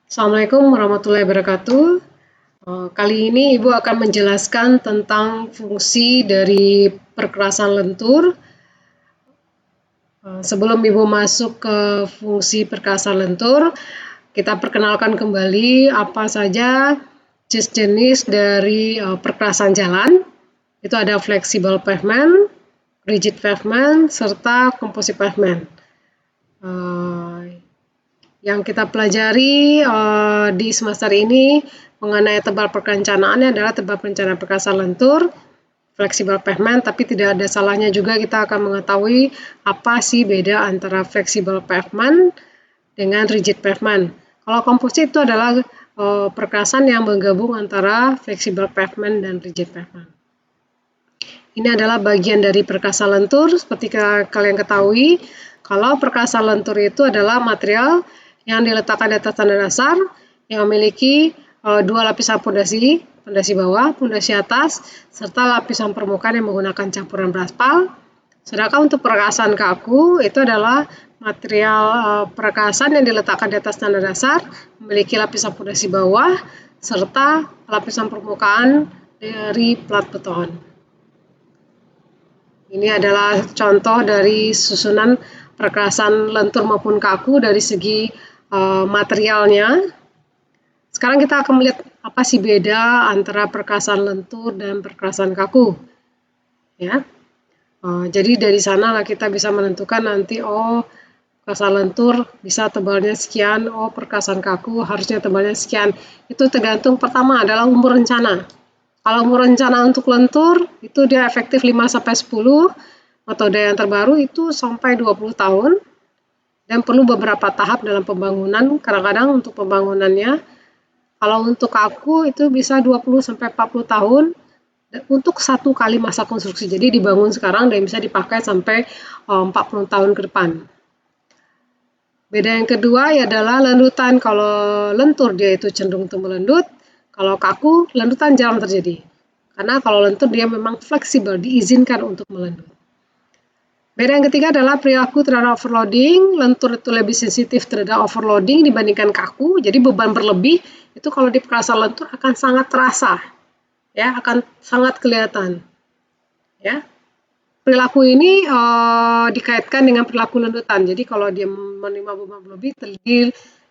Assalamualaikum warahmatullahi wabarakatuh. Kali ini Ibu akan menjelaskan tentang fungsi dari perkerasan lentur. Sebelum Ibu masuk ke fungsi perkerasan lentur, kita perkenalkan kembali apa saja jenis dari perkerasan jalan. Itu ada flexible pavement, rigid pavement, serta composite pavement. Yang kita pelajari di semester ini mengenai tebal perencanaannya adalah tebal perencanaan perkerasan lentur, flexible pavement, tapi tidak ada salahnya juga kita akan mengetahui apa sih beda antara flexible pavement dengan rigid pavement. Kalau komposit itu adalah perkerasan yang menggabung antara flexible pavement dan rigid pavement. Ini adalah bagian dari perkerasan lentur. Seperti kalian ketahui, kalau perkerasan lentur itu adalah material yang diletakkan di atas tanah dasar yang memiliki dua lapisan pondasi, pondasi bawah, pondasi atas, serta lapisan permukaan yang menggunakan campuran beraspal. Sedangkan untuk perkerasan kaku itu adalah material perkerasan yang diletakkan di atas tanah dasar, memiliki lapisan pondasi bawah, serta lapisan permukaan dari plat beton. Ini adalah contoh dari susunan perkerasan lentur maupun kaku dari segi materialnya. Sekarang kita akan melihat apa sih beda antara perkerasan lentur dan perkerasan kaku. Ya, jadi dari sanalah kita bisa menentukan nanti perkerasan lentur bisa tebalnya sekian, perkerasan kaku harusnya tebalnya sekian. Itu tergantung pertama adalah umur rencana. Kalau umur rencana untuk lentur itu dia efektif 5-10, metode yang terbaru itu sampai 20 tahun dan perlu beberapa tahap dalam pembangunan. Kadang-kadang untuk pembangunannya, kalau untuk kaku itu bisa 20-40 tahun untuk satu kali masa konstruksi. Jadi dibangun sekarang dan bisa dipakai sampai 40 tahun ke depan. Beda yang kedua adalah lendutan. Kalau lentur dia itu cenderung untuk melendut, kalau kaku lendutan jarang terjadi. Karena kalau lentur dia memang fleksibel, diizinkan untuk melendut. Beda yang ketiga adalah perilaku terhadap overloading. Lentur itu lebih sensitif terhadap overloading dibandingkan kaku. Jadi beban berlebih itu kalau di perkerasan lentur akan sangat terasa, ya, akan sangat kelihatan. Ya, perilaku ini dikaitkan dengan perilaku lendutan. Jadi kalau dia menerima beban berlebih,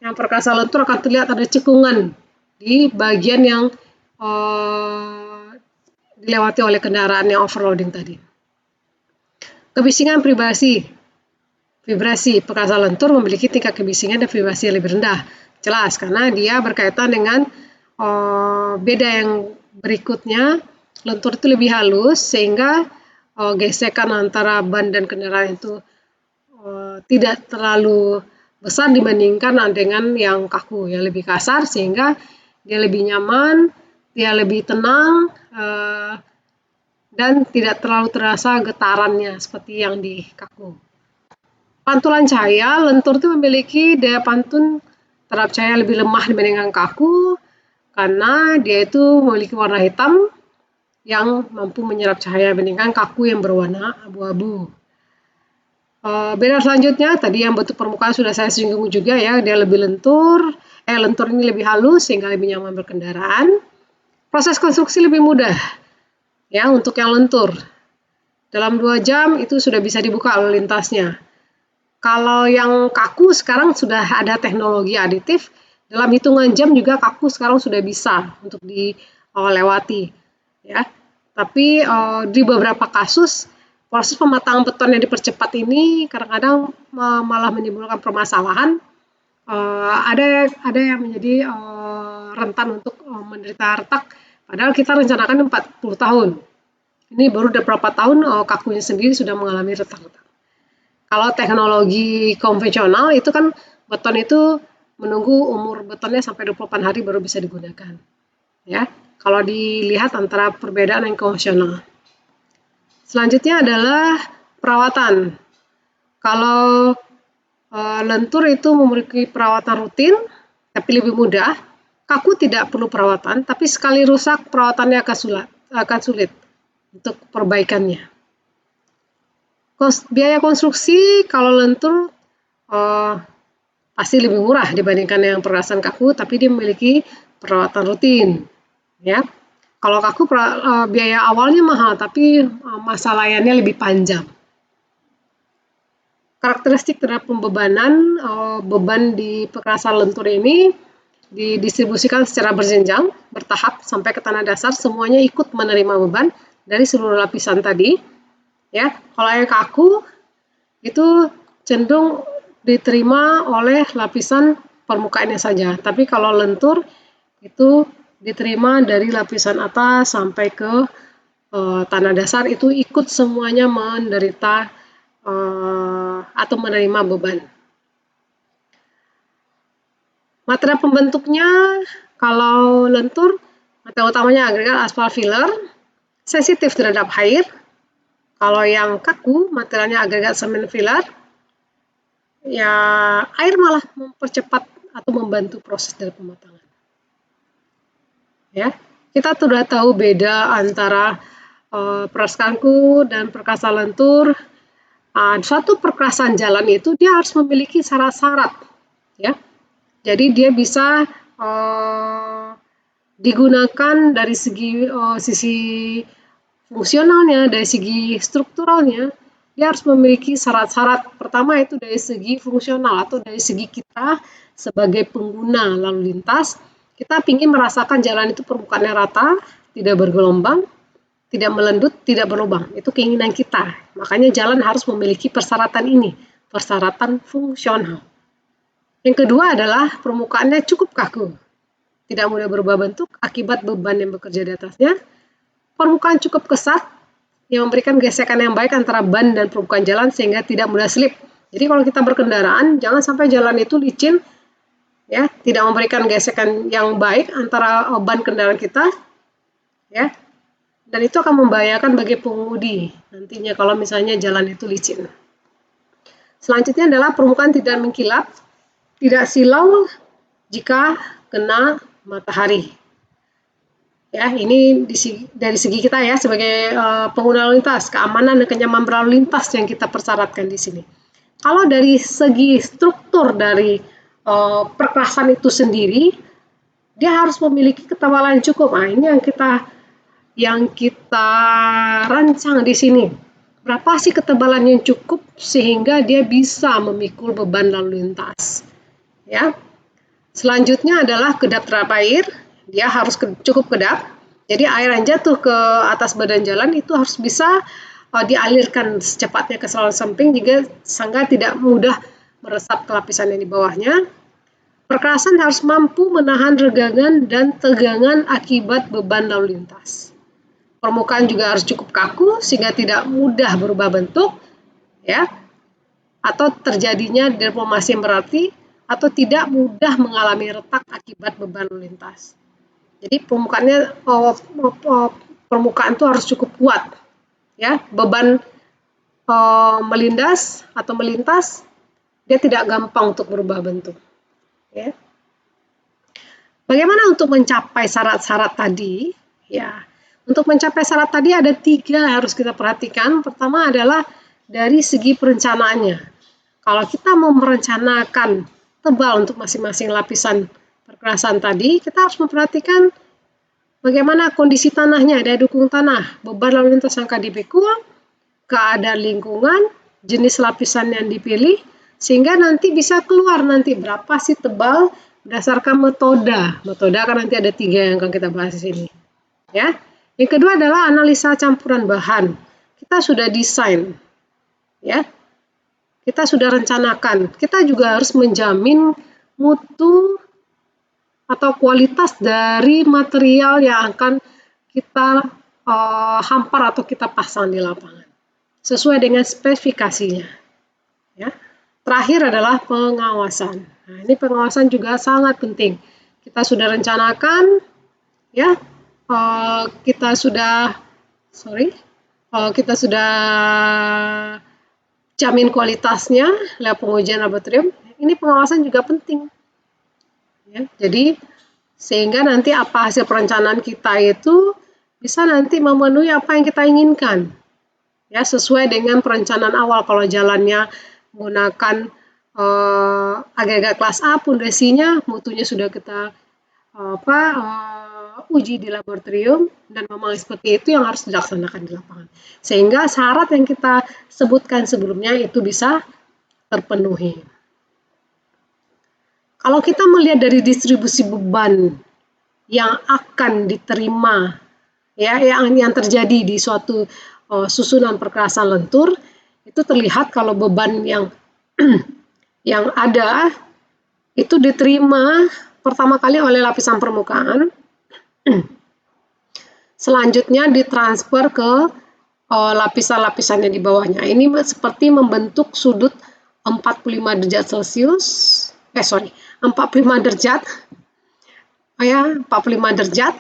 yang perkerasan lentur akan terlihat ada cekungan di bagian yang dilewati oleh kendaraan yang overloading tadi. Kebisingan vibrasi perkerasan lentur memiliki tingkat kebisingan dan vibrasi yang lebih rendah. Jelas, karena dia berkaitan dengan beda yang berikutnya. Lentur itu lebih halus sehingga gesekan antara ban dan kendaraan itu tidak terlalu besar dibandingkan dengan yang kaku, yang lebih kasar sehingga dia lebih nyaman, dia lebih tenang, dan tidak terlalu terasa getarannya seperti yang di kaku. Pantulan cahaya, lentur itu memiliki daya pantun terhadap cahaya lebih lemah dibandingkan kaku karena dia itu memiliki warna hitam yang mampu menyerap cahaya dibandingkan kaku yang berwarna abu-abu. Beda selanjutnya, tadi yang bentuk permukaan sudah saya singgung juga ya, dia lebih lentur ini lebih halus sehingga lebih nyaman berkendaraan. Proses konstruksi lebih mudah. Ya, untuk yang lentur. Dalam 2 jam itu sudah bisa dibuka lalu lintasnya. Kalau yang kaku sekarang sudah ada teknologi aditif, dalam hitungan jam juga kaku sekarang sudah bisa untuk dilewati. Ya. Tapi di beberapa kasus, proses pematangan beton yang dipercepat ini kadang-kadang malah menimbulkan permasalahan. Ada yang menjadi rentan untuk menderita retak, padahal kita rencanakan 40 tahun. Ini baru beberapa tahun kakunya sendiri sudah mengalami retak-retak. Kalau teknologi konvensional itu kan beton itu menunggu umur betonnya sampai 28 hari baru bisa digunakan. Ya, kalau dilihat antara perbedaan yang konvensional. Selanjutnya adalah perawatan. Kalau lentur itu memiliki perawatan rutin, tapi lebih mudah. Kaku tidak perlu perawatan, tapi sekali rusak perawatannya akan sulit untuk perbaikannya. Biaya konstruksi kalau lentur pasti lebih murah dibandingkan yang perkerasan kaku, tapi dia memiliki perawatan rutin. Ya, kalau kaku biaya awalnya mahal, tapi masa layannya lebih panjang. Karakteristik terhadap pembebanan, beban di perkerasan lentur ini didistribusikan secara berjenjang, bertahap sampai ke tanah dasar, semuanya ikut menerima beban dari seluruh lapisan tadi. Ya, kalau yang kaku itu cenderung diterima oleh lapisan permukaannya saja. Tapi kalau lentur itu diterima dari lapisan atas sampai ke tanah dasar, itu ikut semuanya menderita atau menerima beban. Material pembentuknya kalau lentur, material utamanya agregat aspal filler, sensitif terhadap air. Kalau yang kaku, materialnya agregat semen filler, ya air malah mempercepat atau membantu proses dari pematangan. Ya, kita sudah tahu beda antara perkerasan kaku dan perkerasan lentur. Suatu perkerasan jalan itu dia harus memiliki syarat-syarat, ya. Jadi dia bisa digunakan dari sisi fungsionalnya, dari segi strukturalnya, dia harus memiliki syarat-syarat. Pertama itu dari segi fungsional atau dari segi kita sebagai pengguna lalu lintas, kita ingin merasakan jalan itu permukaannya rata, tidak bergelombang, tidak melendut, tidak berlubang. Itu keinginan kita. Makanya jalan harus memiliki persyaratan ini, persyaratan fungsional. Yang kedua adalah permukaannya cukup kaku, tidak mudah berubah bentuk akibat beban yang bekerja di atasnya. Permukaan cukup kesat yang memberikan gesekan yang baik antara ban dan permukaan jalan sehingga tidak mudah slip. Jadi kalau kita berkendaraan, jangan sampai jalan itu licin, ya, tidak memberikan gesekan yang baik antara ban kendaraan kita, ya, dan itu akan membahayakan bagi pengemudi nantinya kalau misalnya jalan itu licin. Selanjutnya adalah permukaan tidak mengkilap, tidak silau jika kena matahari. Ya, ini dari segi kita ya sebagai pengguna lalu lintas, keamanan dan kenyamanan berlalu lintas yang kita persyaratkan di sini. Kalau dari segi struktur dari perkerasan itu sendiri, dia harus memiliki ketebalan cukup. Nah, ini yang kita rancang di sini. Berapa sih ketebalan yang cukup sehingga dia bisa memikul beban lalu lintas? Ya. Selanjutnya adalah kedap terhadap air. Dia harus cukup kedap. Jadi air yang jatuh ke atas badan jalan itu harus bisa dialirkan secepatnya ke saluran samping sehingga tidak mudah meresap ke lapisan yang di bawahnya. Perkerasan harus mampu menahan regangan dan tegangan akibat beban lalu lintas. Permukaan juga harus cukup kaku sehingga tidak mudah berubah bentuk, ya, atau terjadinya deformasi yang berarti atau tidak mudah mengalami retak akibat beban lalu lintas. Jadi permukaan itu harus cukup kuat, ya. Beban melindas atau melintas dia tidak gampang untuk berubah bentuk, ya. Bagaimana untuk mencapai syarat-syarat tadi? Ya, untuk mencapai syarat tadi ada 3 harus kita perhatikan. Pertama adalah dari segi perencanaannya. Kalau kita mau merencanakan tebal untuk masing-masing lapisan perkerasan tadi, kita harus memperhatikan bagaimana kondisi tanahnya, daya dukung tanah, beban lalu lintas yang akan dipikul, keadaan lingkungan, jenis lapisan yang dipilih, sehingga nanti bisa keluar nanti berapa sih tebal berdasarkan metode. Metode kan nanti ada 3 yang akan kita bahas di sini. Ya. Yang kedua adalah analisa campuran bahan. Kita sudah desain, ya. Kita sudah rencanakan. Kita juga harus menjamin mutu atau kualitas dari material yang akan kita hampar atau kita pasang di lapangan sesuai dengan spesifikasinya. Ya. Terakhir adalah pengawasan. Nah, ini pengawasan juga sangat penting. Kita sudah rencanakan, ya, kita sudah jamin kualitasnya lewat pengujian laboratorium. Ini pengawasan juga penting. Ya, jadi sehingga nanti apa hasil perencanaan kita itu bisa nanti memenuhi apa yang kita inginkan. Ya, sesuai dengan perencanaan awal. Kalau jalannya menggunakan agregat kelas A, pondasinya mutunya sudah kita uji di laboratorium, dan memang seperti itu yang harus dilaksanakan di lapangan. Sehingga syarat yang kita sebutkan sebelumnya itu bisa terpenuhi. Kalau kita melihat dari distribusi beban yang akan diterima, ya, yang terjadi di suatu susunan perkerasan lentur, itu terlihat kalau beban yang yang ada itu diterima pertama kali oleh lapisan permukaan, selanjutnya ditransfer ke lapisan-lapisannya di bawahnya. Ini seperti membentuk sudut 45 derajat Celcius, 45 derajat, ya, 45 derajat,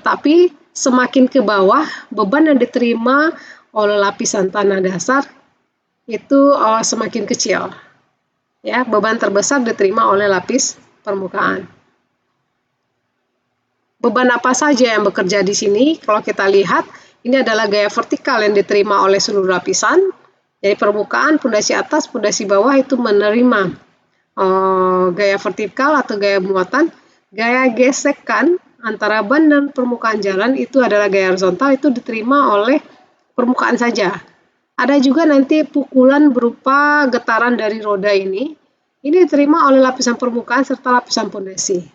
tapi semakin ke bawah, beban yang diterima oleh lapisan tanah dasar itu semakin kecil. Ya, beban terbesar diterima oleh lapis permukaan. Beban apa saja yang bekerja di sini? Kalau kita lihat, ini adalah gaya vertikal yang diterima oleh seluruh lapisan. Jadi permukaan, pondasi atas, pondasi bawah itu menerima gaya vertikal atau gaya muatan. Gaya gesekan antara ban dan permukaan jalan itu adalah gaya horizontal, itu diterima oleh permukaan saja. Ada juga nanti pukulan berupa getaran dari roda ini diterima oleh lapisan permukaan serta lapisan pondasi.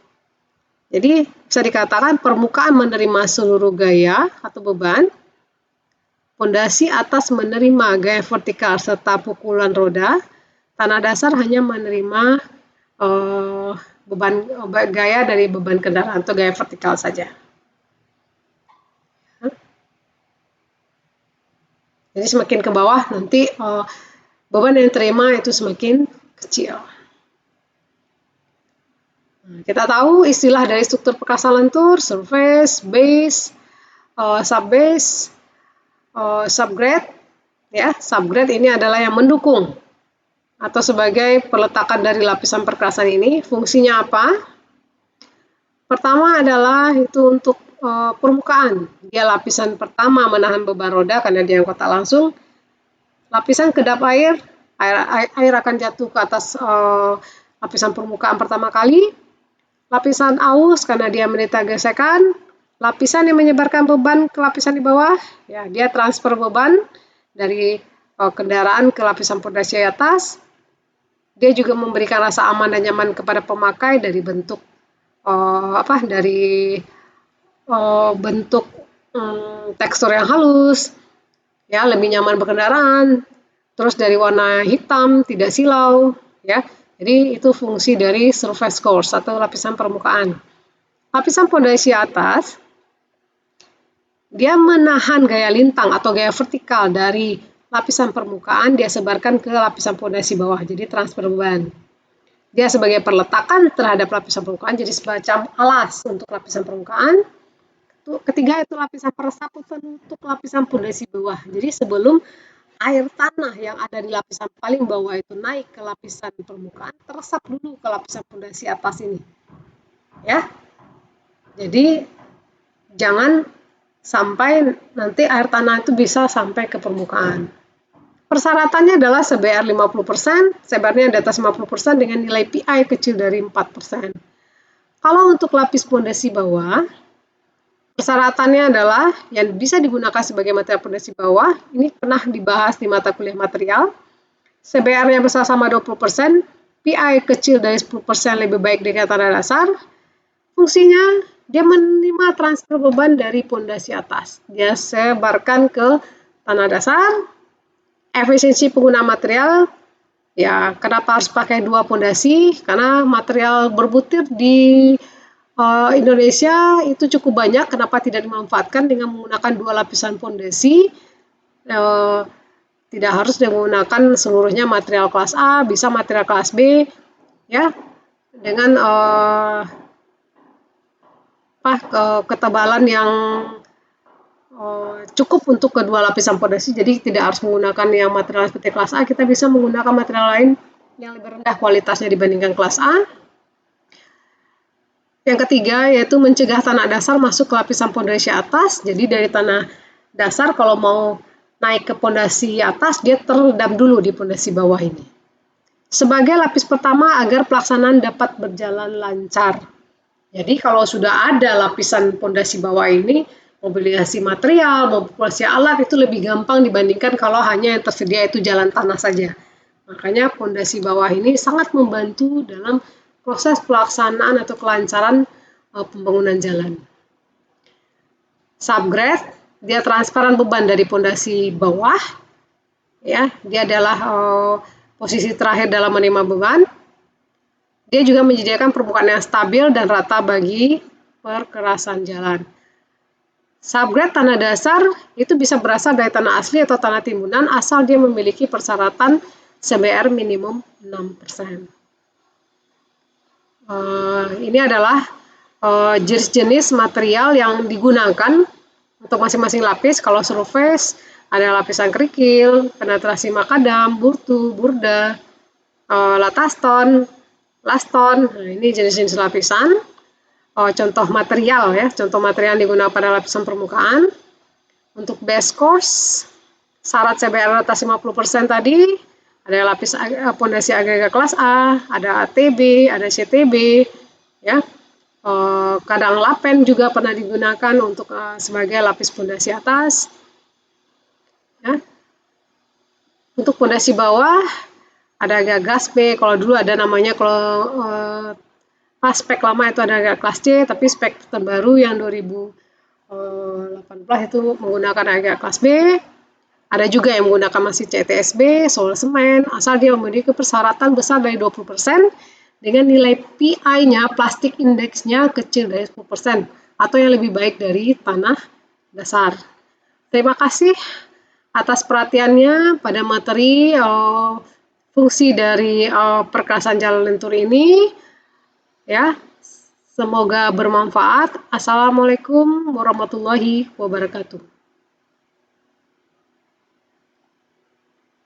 Jadi bisa dikatakan permukaan menerima seluruh gaya atau beban, pondasi atas menerima gaya vertikal serta pukulan roda, tanah dasar hanya menerima gaya dari beban kendaraan atau gaya vertikal saja. Jadi semakin ke bawah nanti beban yang diterima itu semakin kecil. Kita tahu istilah dari struktur perkasa lentur: surface, base, subbase, subgrade. Ya, subgrade ini adalah yang mendukung atau sebagai peletakan dari lapisan perkerasan ini. Fungsinya apa? Pertama adalah itu untuk permukaan. Dia lapisan pertama menahan beban roda karena dia angkut langsung. Lapisan kedap air akan jatuh ke atas lapisan permukaan pertama kali. Lapisan aus karena dia menderita gesekan. Lapisan yang menyebarkan beban ke lapisan di bawah, ya, dia transfer beban dari kendaraan ke lapisan pondasi atas. Dia juga memberikan rasa aman dan nyaman kepada pemakai dari bentuk bentuk tekstur yang halus, ya, lebih nyaman berkendaraan. Terus dari warna hitam, tidak silau, ya. Jadi itu fungsi dari surface course atau lapisan permukaan. Lapisan pondasi atas, dia menahan gaya lintang atau gaya vertikal dari lapisan permukaan, dia sebarkan ke lapisan pondasi bawah, jadi transfer beban. Dia sebagai perletakan terhadap lapisan permukaan, jadi semacam alas untuk lapisan permukaan. Ketiga itu lapisan peresap untuk lapisan pondasi bawah. Jadi sebelum air tanah yang ada di lapisan paling bawah itu naik ke lapisan permukaan, teresap dulu ke lapisan pondasi atas ini. Ya. Jadi jangan sampai nanti air tanah itu bisa sampai ke permukaan. Persyaratannya adalah CBR 50%, CBR-nya di atas 50% dengan nilai PI kecil dari 4%. Kalau untuk lapis pondasi bawah, persyaratannya adalah yang bisa digunakan sebagai material pondasi bawah, ini pernah dibahas di mata kuliah material, CBR-nya besar sama 20%, PI kecil dari 10% lebih baik dengan tanah dasar. Fungsinya, dia menerima transfer beban dari pondasi atas. Dia sebarkan ke tanah dasar. Efisiensi pengguna material, ya, kenapa harus pakai dua pondasi? Karena material berbutir di Indonesia itu cukup banyak, kenapa tidak dimanfaatkan dengan menggunakan dua lapisan pondasi? Tidak harus menggunakan seluruhnya material kelas A, bisa material kelas B, ya, dengan ketebalan yang cukup untuk kedua lapisan pondasi. Jadi tidak harus menggunakan yang material seperti kelas A, kita bisa menggunakan material lain yang lebih rendah kualitasnya dibandingkan kelas A. Yang ketiga yaitu mencegah tanah dasar masuk ke lapisan pondasi atas. Jadi dari tanah dasar kalau mau naik ke pondasi atas, dia terendam dulu di pondasi bawah ini. sebagai lapis pertama agar pelaksanaan dapat berjalan lancar. Jadi kalau sudah ada lapisan pondasi bawah ini, mobilisasi material, mobilisasi alat itu lebih gampang dibandingkan kalau hanya yang tersedia itu jalan tanah saja. Makanya pondasi bawah ini sangat membantu dalam proses pelaksanaan atau kelancaran pembangunan jalan. Subgrade, dia transparan beban dari pondasi bawah, ya, dia adalah posisi terakhir dalam menerima beban. Dia juga menyediakan permukaan yang stabil dan rata bagi perkerasan jalan. Subgrade tanah dasar itu bisa berasal dari tanah asli atau tanah timbunan asal dia memiliki persyaratan CBR minimum 6%. Ini adalah jenis-jenis material yang digunakan untuk masing-masing lapis. Kalau surface ada lapisan kerikil, penetrasi makadam, burtu, burda, lataston, laston. Nah, ini jenis-jenis lapisan. Contoh material ya, contoh material yang digunakan pada lapisan permukaan. Untuk base course, syarat CBR atas 50% tadi, ada lapis pondasi agregat kelas A, ada ATB, ada CTB, ya. Kadang lapen juga pernah digunakan untuk sebagai lapis pondasi atas. Ya. Untuk pondasi bawah ada gagas B. Kalau dulu ada namanya kalau pas spek lama itu ada kelas C, tapi spek terbaru yang 2018 itu menggunakan agak kelas B. Ada juga yang menggunakan masih CTSB, solar semen, asal dia memiliki persyaratan besar dari 20% dengan nilai PI-nya, plastik indeksnya kecil dari 10% atau yang lebih baik dari tanah dasar. Terima kasih atas perhatiannya pada materi fungsi dari perkerasan jalan lentur ini. Ya, semoga bermanfaat. Assalamualaikum warahmatullahi wabarakatuh.